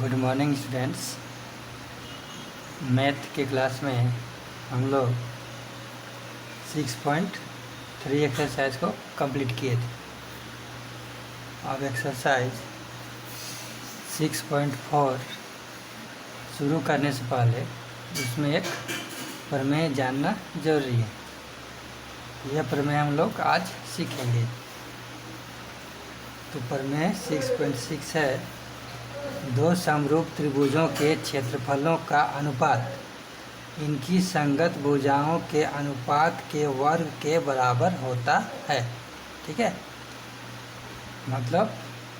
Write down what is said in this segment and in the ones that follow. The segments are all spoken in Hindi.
Good morning students. मैथ के क्लास में हम लोग 6.3 एक्सरसाइज को कंप्लीट किए थे। अब एक्सरसाइज 6.4 शुरू करने से पहले उसमें एक प्रमेय जानना जरूरी है। यह प्रमेय हम लोग आज सीखेंगे। तो प्रमेय 6.6 है, दो समरूप त्रिभुजों के क्षेत्रफलों का अनुपात इनकी संगत भुजाओं के अनुपात के वर्ग के बराबर होता है। ठीक है, मतलब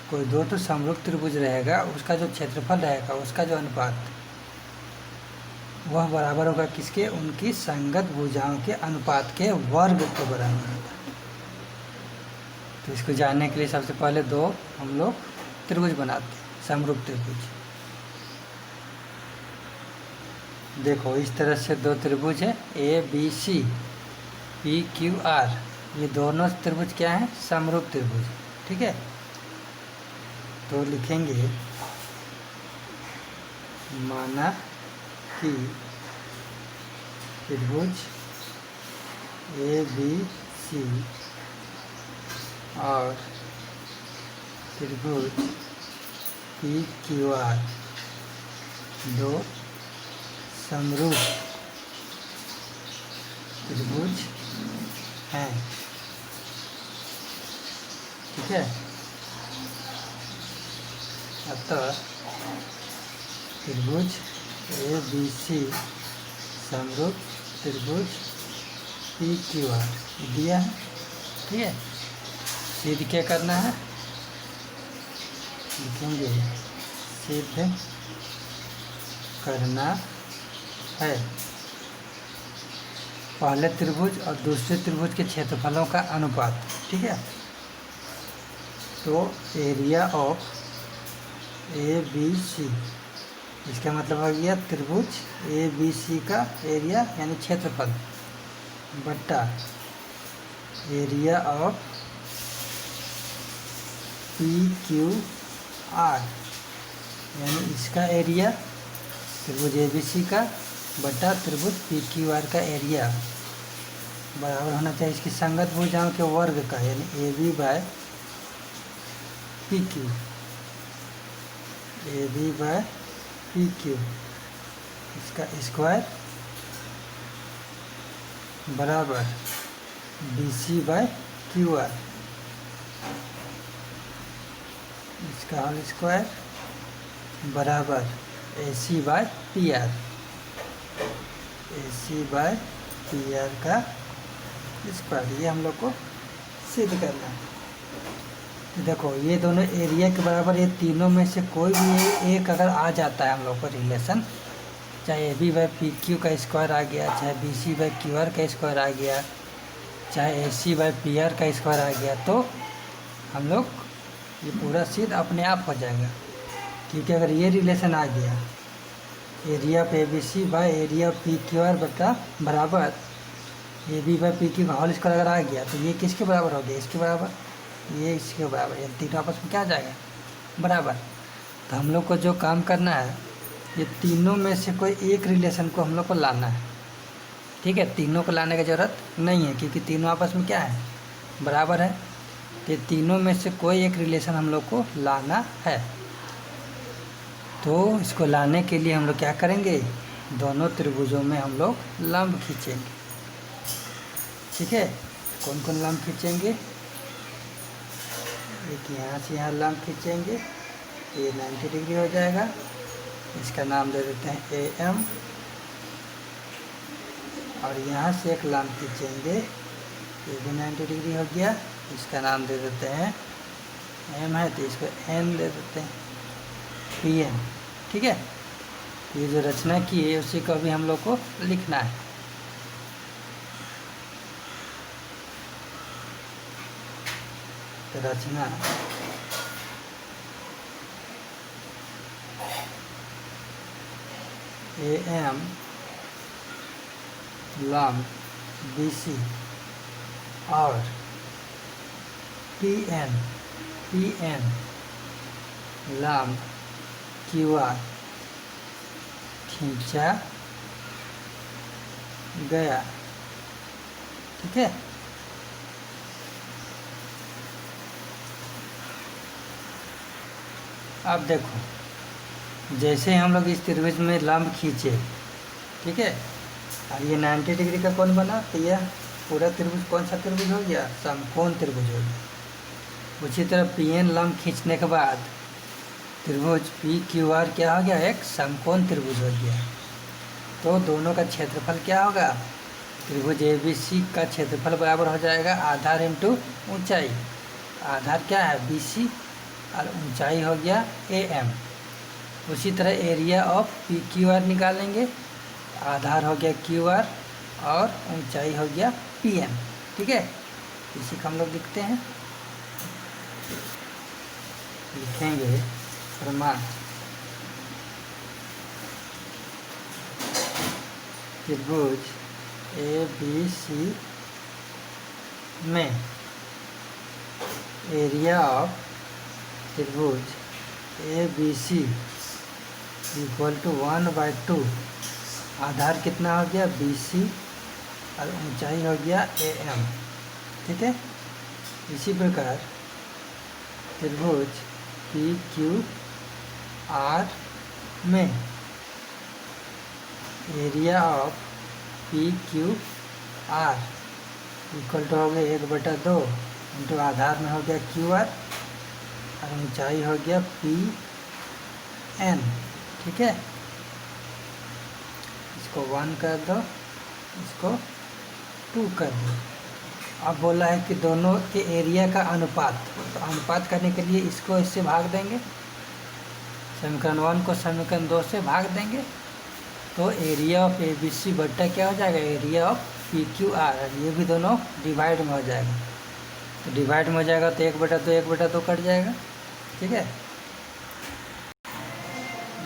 कोई दो तो समरूप त्रिभुज रहेगा, उसका जो क्षेत्रफल रहेगा, उसका जो अनुपात वह बराबर होगा किसके? उनकी संगत भुजाओं के अनुपात के वर्ग के बराबर होगा। तो इसको जानने के लिए सबसे पहले दो हम लोग त्रिभुज बनाते हैं, समरूप त्रिभुज। देखो इस तरह से दो त्रिभुज है A B C P Q R. ये दोनों त्रिभुज क्या है? समरूप त्रिभुज। ठीक है, तो लिखेंगे माना कि त्रिभुज ए बी सी और त्रिभुज पी क्यू आर दो समरूप त्रिभुज हैं। ठीक है, अतः त्रिभुज ए बी सी समरूप त्रिभुज पी क्यू आर दिया है। ठीक है, सिद्ध क्या करना है? लिखेंगे सिद्ध करना है पहले त्रिभुज और दूसरे त्रिभुज के क्षेत्रफलों का अनुपात। ठीक है, तो area of A B C, इसका मतलब हो गया त्रिभुज ए बी सी का एरिया यानी क्षेत्रफल बट्टा area of P Q are यानी इसका एरिया त्रिभुज ए बी सी का बटा त्रिभुज पी क्यू आर का एरिया बराबर होना चाहिए इसकी संगत भुजाओं के वर्ग का, यानी A B by P Q, A B by P Q इसका स्क्वायर बराबर B C by Q R इसका होल स्क्वायर बराबर A C by P R, A C by P R का स्क्वायर। ये हम लोग को सिद्ध करना है। देखो ये दोनों एरिया के बराबर, ये तीनों में से कोई भी एक अगर आ जाता है हम लोग को रिलेशन, चाहे A B by P Q का स्क्वायर आ गया, चाहे B C by Q R का स्क्वायर आ गया, चाहे A C by P R का स्क्वायर आ गया, तो हम लोग ये पूरा सिद्ध अपने आप हो जाएगा। क्योंकि अगर ये रिलेशन आ गया एरिया पे A B C by area P Q R बटा बराबर A B by P Q का होल स्क्वायर अगर आ गया, तो ये किसके बराबर हो गया? इसके बराबर, ये इसके बराबर, ये तीनों आपस में क्या आ जाएगा? बराबर। तो हम लोग को जो काम करना है, ये तीनों में से कोई एक रिलेशन को हम लोग को लाना है। ठीक है, तीनों को लाने की ज़रूरत नहीं है क्योंकि तीनों आपस में क्या है? बराबर है। तो तीनों में से कोई एक रिलेशन हम लोग को लाना है। तो इसको लाने के लिए हम लोग क्या करेंगे? दोनों त्रिभुजों में हम लोग लंब खींचेंगे। ठीक है, कौन कौन लंब खींचेंगे? एक यहाँ से यहाँ लंब खींचेंगे, ये 90 डिग्री हो जाएगा। इसका नाम दे देते हैं ए एम। और यहाँ से एक लंब खींचेंगे, ये भी 90 डिग्री हो गया। इसका नाम दे देते हैं एम है, तो इसको एन दे देते हैं, पी एन। ठीक है, ये जो रचना की है उसी को भी हम लोग को लिखना है। तो रचना ए एम लंब बी सी और पी एन लंब क्यू आर खींचा गया। ठीक है, अब देखो जैसे हम लोग इस त्रिभुज में लंब खींचे, ठीक है, अब ये 90 डिग्री का कौन बना, तो यह पूरा त्रिभुज कौन सा त्रिभुज हो गया, समकोण त्रिभुज हो गया। उसी तरह पी एन लंब खींचने के बाद त्रिभुज पी क्यू आर क्या हो गया, एक समकोण त्रिभुज हो गया। तो दोनों का क्षेत्रफल क्या होगा, त्रिभुज ए बी सी का क्षेत्रफल बराबर हो जाएगा आधार इंटू ऊंचाई। आधार क्या है, बी सी, और ऊंचाई हो गया ए एम। उसी तरह area of P Q R निकालेंगे, आधार हो गया क्यू आर और ऊंचाई हो गया पी एम। ठीक है, इसी को हम लोग लिखते हैं, लिखेंगे प्रमाण त्रिभुज ए बी सी में एरिया ऑफ त्रिभुज A B C equal to 1/2। आधार कितना हो गया, बी सी, और ऊंचाई हो गया ए एम। ठीक है, इसी प्रकार त्रिभुज पी क्यू आर में area of P Q R equal to हो गया 1/2 इंटू आधार में हो गया क्यू आर और ऊंचाई हो गया पी एन। ठीक है, इसको 1 कर दो, इसको 2 कर दो। अब बोला है कि दोनों के एरिया का अनुपात, तो अनुपात करने के लिए इसको इससे भाग देंगे, समीकरण 1 को समीकरण 2 से भाग देंगे, तो area of A B C बट्टा क्या हो जाएगा, area of P Q R. ये भी दोनों डिवाइड में हो जाएगा, तो डिवाइड में हो जाएगा तो 1/2 1/2 कट जाएगा। ठीक है,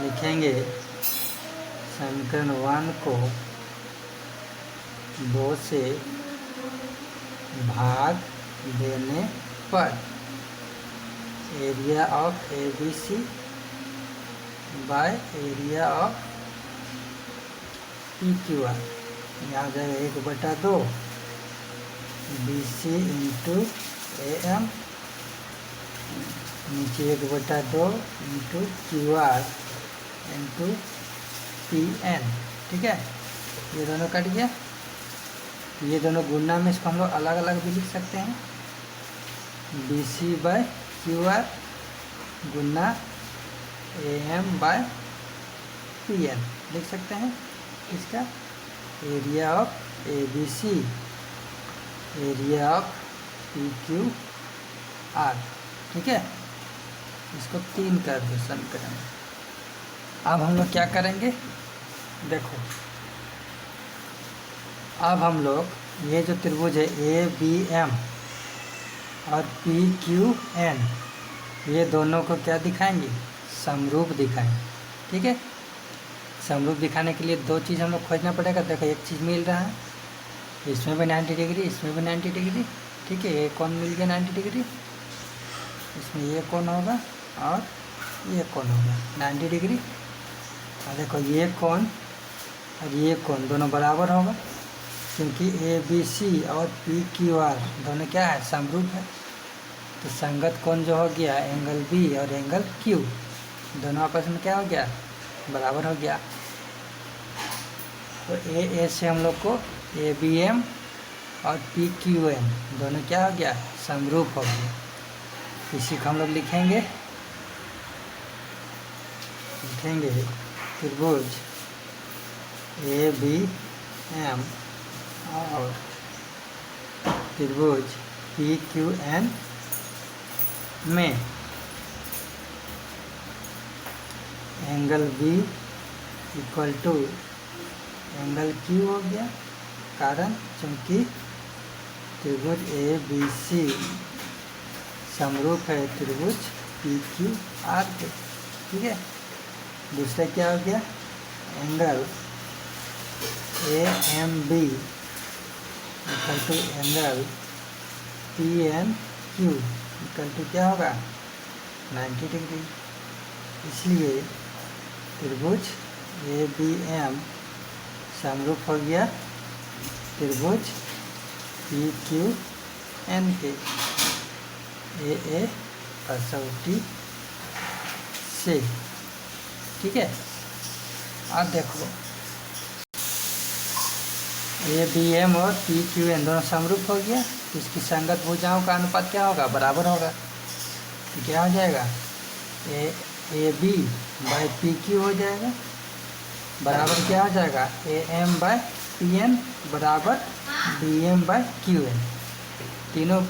लिखेंगे समीकरण 1 को 2 से भाग देने पर area of A B C by area of P Q R, यहाँ जाएगा 1/2 B C into A M, नीचे 1/2 into Q R into P N. ठीक है, ये दोनों कट गया, ये दोनों गुणा में इसको हम लोग अलग अलग भी लिख सकते हैं, B C by Q R गुना A M by P N लिख सकते हैं। इसका area of A B C, area of P Q R. ठीक है, इसको 3 कर दो समीकरण। अब हम लोग क्या करेंगे, देखो अब हम लोग ये जो त्रिभुज है ए बी एम और पी क्यू एन, ये दोनों को क्या दिखाएंगे, समरूप दिखाएंगे। ठीक है, समरूप दिखाने के लिए 2 चीज़ हम लोग खोजना पड़ेगा। देखो एक चीज़ मिल रहा है, इसमें भी 90 डिग्री, इसमें भी 90 डिग्री। ठीक है, ये कोण मिल गया 90 डिग्री, इसमें ये कोण होगा और ये कोण होगा 90 डिग्री। और देखो ये कोण और ये कोण दोनों बराबर होगा, क्योंकि ए बी सी और पी क्यू आर दोनों क्या है, समरूप है। तो संगत कोण जो हो गया एंगल बी और एंगल क्यू, दोनों आपस में क्या हो गया, बराबर हो गया। तो ए से हम लोग को ए बी एम और पी क्यू एन दोनों क्या हो गया, समरूप हो गया। इसी को हम लोग लिखेंगे त्रिभुज ए बी एम और त्रिभुज पी क्यू एन में angle B equal to angle Q हो गया, कारण चूंकि त्रिभुज ए बी सी समरूप है त्रिभुज पी क्यू आर के। ठीक है, दूसरा क्या हो गया, angle A M B equal to angle P N Q equal to क्या होगा, 90 डिग्री। इसलिए त्रिभुज ए बी एम समरूप हो गया त्रिभुज पी क्यू एन के। ए कसौटी से। ठीक है, अब देखो ए बी एम और पी क्यू एन दोनों समरूप हो गया, तो इसकी संगत भुजाओं का अनुपात क्या होगा, बराबर होगा। तो क्या हो जाएगा, A B by P Q हो जाएगा, बराबर क्या हो जाएगा, A M by P N बराबर B M by Q N. तीनों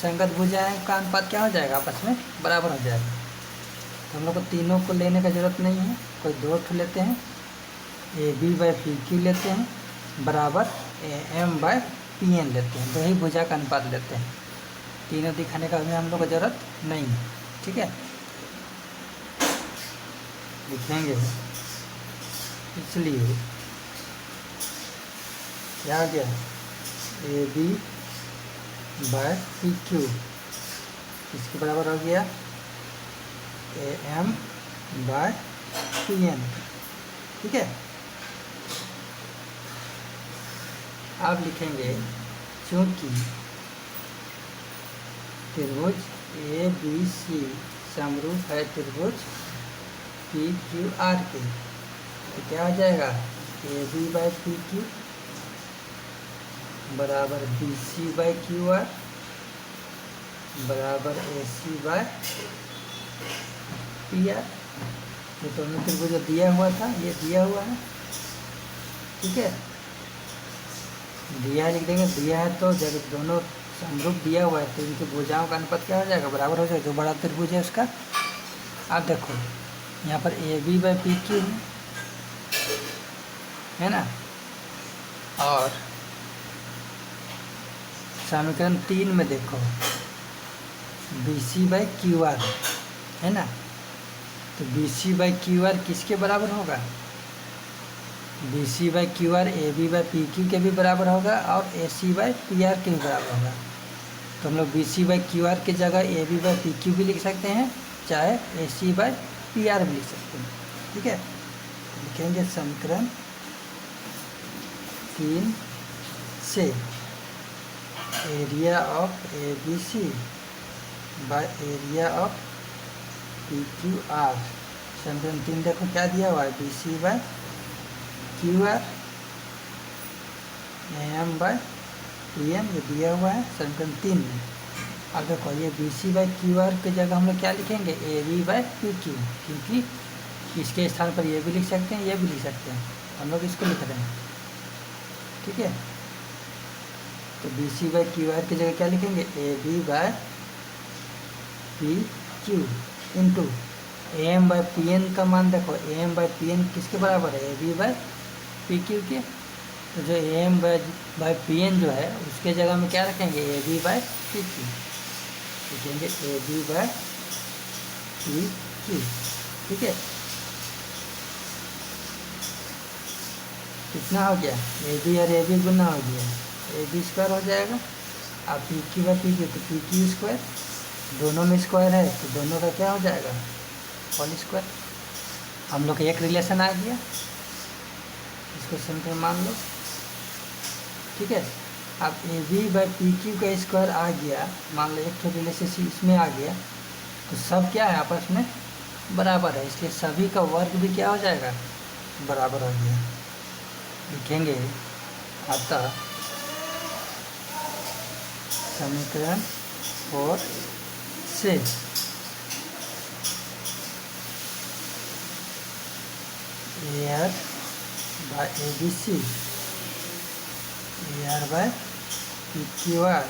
संगत भुजाएं का अनुपात क्या हो जाएगा, आपस में बराबर हो जाएगा। तो हम लोग को तीनों को लेने का जरूरत नहीं है, कोई दो ठो लेते हैं, A B by P Q लेते हैं बराबर A M by P N लेते हैं, दो ही भुजा का अनुपात लेते हैं। तीनों दिखाने का भी हम लोग को जरूरत नहीं है। ठीक है, लिखेंगे, इसलिए क्या हो गया, A B by P Q इसके बराबर हो गया A M by P N. ठीक है, अब लिखेंगे चूंकि त्रिभुज ए बी सी समरूप है त्रिभुज पी क्यू आर के, तो क्या हो जाएगा, A B by P Q बराबर B C by Q R बराबर A C by P R. ये दोनों त्रिभुज जो दिया हुआ था ये दिया हुआ है। ठीक है, दिया है लिख देंगे, दिया है तो जब दोनों समरूप दिया हुआ है तो इनकी भुजाओं का अनुपात क्या हो जाएगा, बराबर हो जाएगा, जो बड़ा त्रिभुज है उसका। अब देखो यहाँ पर A B by P Q है ना, और समीकरण 3 में देखो B C by Q R है ना, तो B C by Q R किसके बराबर होगा, B C by Q R A B by P Q के भी बराबर होगा और A C by P R के भी बराबर होगा। तो हम लोग B C by Q R की जगह A B by P Q भी लिख सकते हैं, चाहे A C by P are भी लिख सकते हैं। ठीक है, लिखेंगे समीकरण 3 से area of A B C by area of P Q R. समीकरण 3 देखो क्या दिया हुआ है, B C by Q R M by P M ये दिया हुआ है समीकरण 3 में। अब देखो ये B C by Q R की जगह हम लोग क्या लिखेंगे, A B by P Q, क्योंकि इसके स्थान पर ये भी लिख सकते हैं ये भी लिख सकते हैं, हम लोग इसको लिख रहे हैं। ठीक है, तो B C by Q R की जगह क्या लिखेंगे, A B by P Q into A M by P N का मान देखो, A M by P N किसके बराबर है, A B by P Q के। तो जो A M by P N जो है उसके जगह में क्या रखेंगे, A B by P Q लिखेंगे, A B by P Q. ठीक है, कितना हो गया, ए बी और ए बी गुना हो गया, ए बी स्क्वायर हो जाएगा, अब P Q by P Q तो पी क्यू स्क्वायर, दोनों में स्क्वायर है तो दोनों का क्या हो जाएगा, होल स्क्वायर। हम लोग एक रिलेशन आ गया, इसको समीकरण मान लो। ठीक है, अब A B by P Q का स्क्वायर आ गया, मान लो एक तो रिलेशन इसमें आ गया, तो सब क्या है आपस में बराबर है, इसलिए सभी का वर्ग भी क्या हो जाएगा, बराबर हो गया। लिखेंगे अतः समीकरण 4 से A R by A B C A R by P Q R,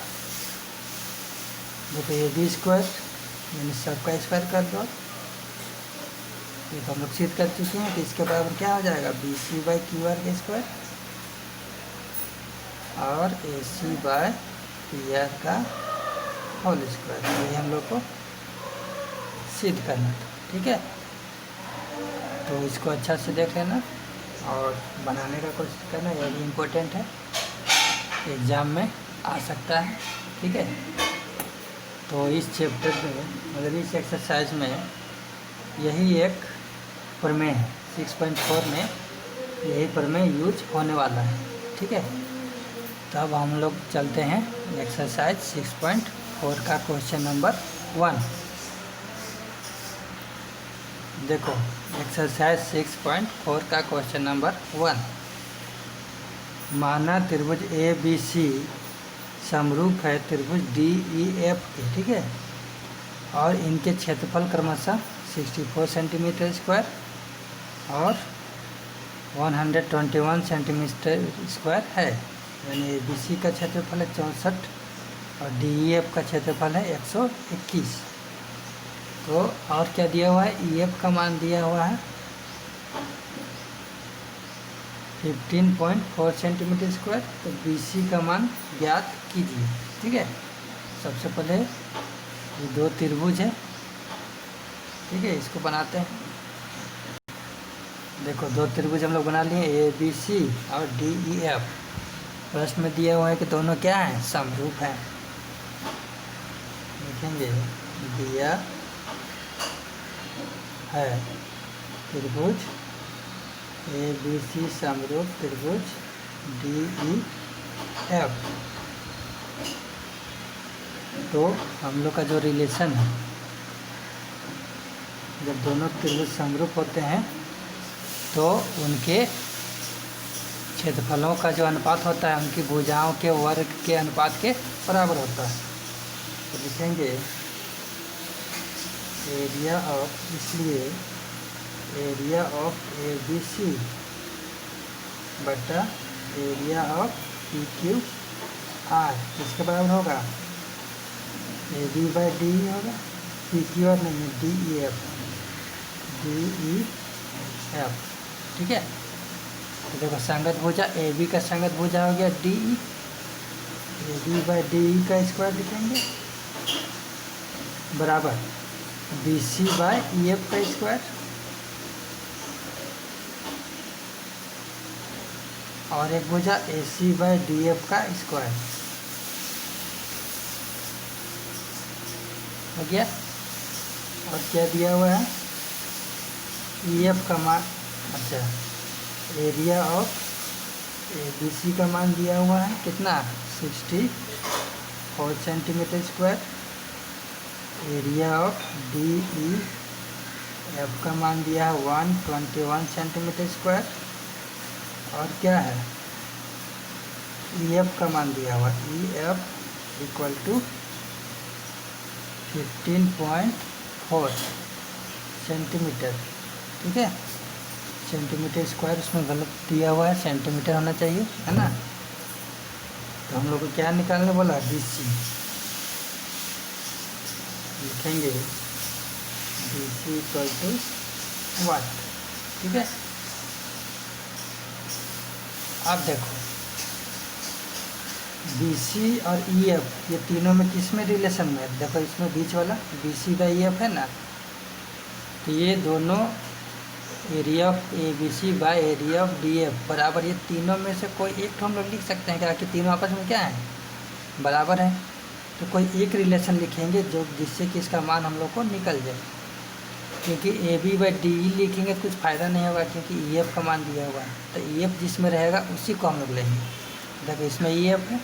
देखो ए बी स्क्वायर यानी सबका स्क्वायर कर दो, ये तो हम लोग सिद्ध कर चुके हैं कि इसके बराबर क्या हो जाएगा, B C by Q R का स्क्वायर और A C by P R का होल स्क्वायर। ये हम लोग को सिद्ध करना था। ठीक है, तो इसको अच्छा से देख लेना और बनाने का कोशिश करना, यह भी इम्पोर्टेंट है, एग्ज़ाम में आ सकता है। ठीक है, तो इस चैप्टर में मतलब इस एक्सरसाइज में यही एक प्रमेय है, 6.4 में यही प्रमेय यूज होने वाला है। ठीक है, तो अब हम लोग चलते हैं एक्सरसाइज 6.4 का क्वेश्चन नंबर 1। देखो एक्सरसाइज 6.4 का क्वेश्चन नंबर 1, माना त्रिभुज ए बी सी समरूप है त्रिभुज डी ई एफ के। ठीक है, और इनके क्षेत्रफल क्रमशः 64 सेंटीमीटर स्क्वायर और 121 सेंटीमीटर स्क्वायर है। यानी ए बी सी का क्षेत्रफल है 64 और डी ई एफ का क्षेत्रफल है 121। तो और क्या दिया हुआ है, ई एफ का मान दिया हुआ है 15.4 सेंटीमीटर स्क्वायर। तो बी सी का मान ज्ञात कीजिए। ठीक है, सबसे पहले ये दो त्रिभुज है। ठीक है, इसको बनाते हैं। देखो दो त्रिभुज हम लोग बना लिए, ए बी सी और डी ई एफ। प्रश्न में दिया हुआ है कि दोनों क्या हैं, समरूप हैं। लिखेंगे दिया है त्रिभुज ए बी सी समरूप त्रिभुज डी ई एफ। तो हम लोग का जो रिलेशन है, जब दोनों त्रिभुज समरूप होते हैं तो उनके क्षेत्रफलों का जो अनुपात होता है उनकी भुजाओं के वर्ग के अनुपात के बराबर होता है। तो लिखेंगे एरिया ऑफ, इसलिए area of A B C बटा area of P Q R किसके बराबर होगा, ए बी बाई डी होगा। पी क्यू आर नहीं है, D E F, D E F. ठीक है, तो देखो संगत भुजा ए बी का संगत भुजा हो गया D E, A B by D E का स्क्वायर लिखेंगे बराबर B C by E F का स्क्वायर, और एक भुजा A C by D F का स्क्वायर हो गया। और क्या दिया हुआ है, ई एफ का मान, अच्छा area of A B C का मान दिया हुआ है कितना, 64 centimetre square. Area of D E F का मान दिया है 121 सेंटीमीटर स्क्वायर। और क्या है, ई एफ का मान दिया हुआ, E F equal to 15.4 centimetre. ठीक है, सेंटीमीटर स्क्वायर उसमें गलत दिया हुआ है, सेंटीमीटर होना चाहिए, है ना। तो हम लोग को क्या निकालने बोला, बी सी। लिखेंगे बी सी इक्वल टू वाट। ठीक है, अब देखो बी सी और ई एफ ये तीनों में किस में रिलेशन में है, देखो इसमें बीच वाला B C by E F है ना। तो ये दोनों area of A B C by area of D E बराबर, ये तीनों में से कोई एक तो हम लोग लिख सकते हैं क्या, कि तीनों आपस में क्या है, बराबर है। तो कोई एक रिलेशन लिखेंगे जो जिससे कि इसका मान हम लोग को निकल जाए, क्योंकि A B by D E लिखेंगे तो कुछ फ़ायदा नहीं होगा, क्योंकि ई एफ का मान दिया हुआ है। तो ई एफ जिसमें रहेगा उसी को हम लोग लेंगे। देखो इसमें ई एफ है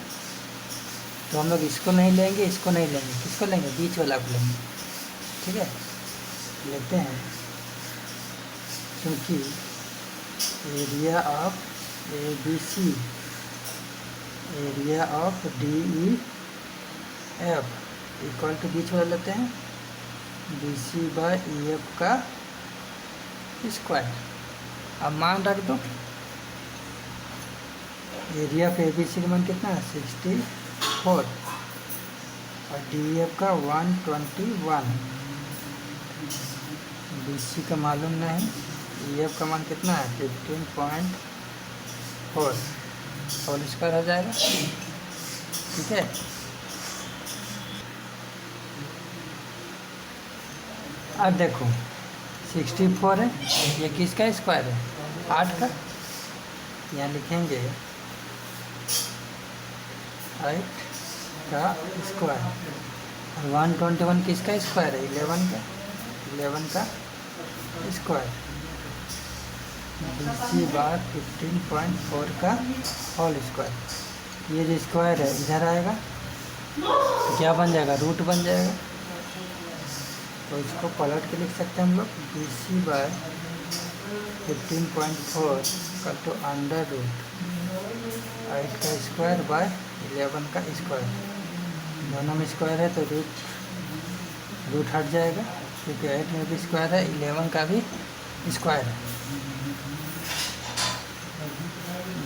तो हम लोग इसको नहीं लेंगे, इसको नहीं लेंगे, किसको लेंगे, बीच वाला को लेंगे। ठीक है, लेते हैं, क्योंकि area of A B C area of D E F equal to बीच वाला लेते हैं B C by E F का स्क्वायर। अब मान रख दो, area of A B C का मान कितना है 64 और डी एफ का 121। बी सी का मालूम नहीं, ई एफ का मान कितना है 15.4 होल स्क्वायर हो जाएगा। ठीक है, अब देखो 64 है, ये किसका स्क्वायर है, 8 का। यहाँ लिखेंगे 8 का स्क्वायर, और 121 किसका स्क्वायर है, 11 का, 11 का स्क्वायर। BC बार 15.4 का होल स्क्वायर। ये जो स्क्वायर है इधर आएगा तो क्या बन जाएगा, रूट बन जाएगा। तो इसको पलट के लिख सकते हैं हम लोग, BC बाय 15.4 का तो अंडर रूट 8 का स्क्वायर बाय 11 का स्क्वायर। दोनों में स्क्वायर है तो रूट हट जाएगा, क्योंकि 8 में भी स्क्वायर है, 11 का भी स्क्वायर है।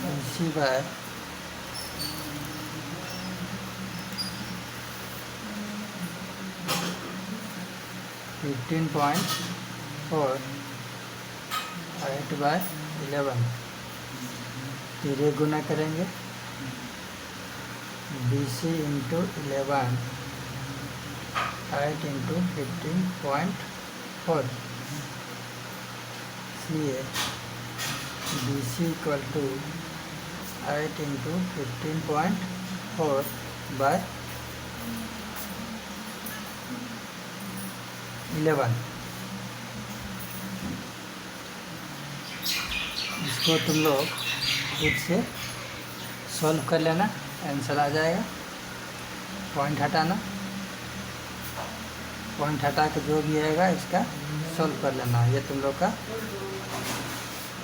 BC बाय 15.4 8 बाय 11 धीरे गुना करेंगे, BC इंटू 11 8 इंटू 15.4, इसलिए BC equal to 8 into 15.4 by 11। इसको तुम लोग खुद से सॉल्व कर लेना, आंसर आ जाएगा। पॉइंट हटाना, पॉइंट हटा के जो भी आएगा इसका सॉल्व कर लेना। ये तुम लोग का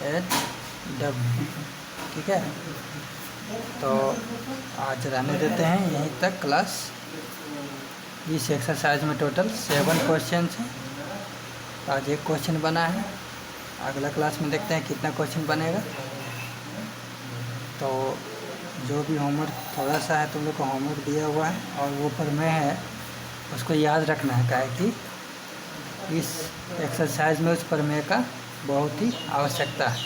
HW, ठीक है। तो आज रहने देते हैं यहीं तक क्लास। इस एक्सरसाइज में टोटल 7 क्वेश्चन हैं। तो आज एक क्वेश्चन बना है, अगला क्लास में देखते हैं कितना क्वेश्चन बनेगा। तो जो भी होमवर्क थोड़ा सा है तुम लोग को होमवर्क दिया हुआ है और वो प्रमेय है उसको याद रखना है, काहे कि इस एक्सरसाइज में उस प्रमेय का बहुत ही आवश्यकता है,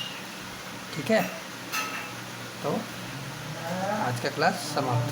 ठीक है। तो आज का क्लास समाप्त।